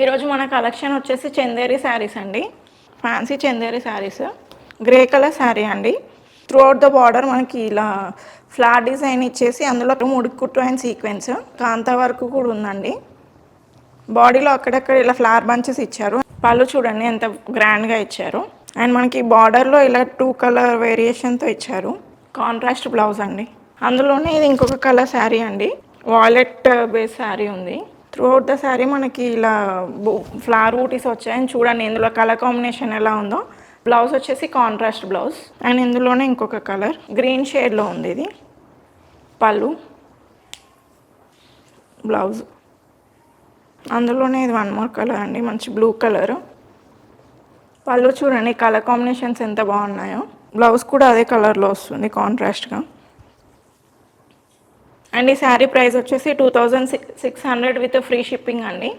ఈరోజు మన కలెక్షన్ వచ్చేసి చందేరి శారీస్ అండి. Fancy Chanderi saris. Grey colour sari అండి. త్రూ అవుట్ ద బార్డర్ మనకి ఇలా ఫ్లాట్ డిజైన్ ఇచ్చేసి అందులో ముడి కుట్టు అండ్ సీక్వెన్స్ కాంతా వరకు కూడా ఉందండి. బాడీలో అక్కడక్కడ ఇలా ఫ్లవర్ బంచెస్ ఇచ్చారు. పళ్ళు చూడండి ఎంత గ్రాండ్గా ఇచ్చారు. అండ్ మనకి బార్డర్లో ఇలా 2 కలర్ వేరియేషన్తో ఇచ్చారు. కాంట్రాస్ట్ బ్లౌజ్ అండి. అందులోనే ఇది ఇంకొక కలర్ శారీ అండి. వాయిలెట్ బేస్ శారీ ఉంది. త్రూ అవుట్ ద శారీ మనకి ఇలా ఫ్లవర్ బూటీస్ వచ్చాయని చూడండి. ఇందులో కలర్ కాంబినేషన్ ఎలా ఉందో. బ్లౌజ్ వచ్చేసి కాంట్రాస్ట్ బ్లౌజ్. అండ్ ఇందులోనే ఇంకొక కలర్ గ్రీన్ షేడ్లో ఉంది. ఇది పళ్ళు, బ్లౌజ్. అందులోనే ఇది 1 మోర్ కలర్ అండి, మంచి బ్లూ కలర్. పళ్ళు చూడండి కలర్ కాంబినేషన్స్ ఎంత బాగున్నాయో. బ్లౌజ్ కూడా అదే కలర్లో వస్తుంది కాంట్రాస్ట్గా. అండ్ ఈ శారీ ప్రైస్ వచ్చేసి 2600 విత్ ఫ్రీ షిప్పింగ్ అండి.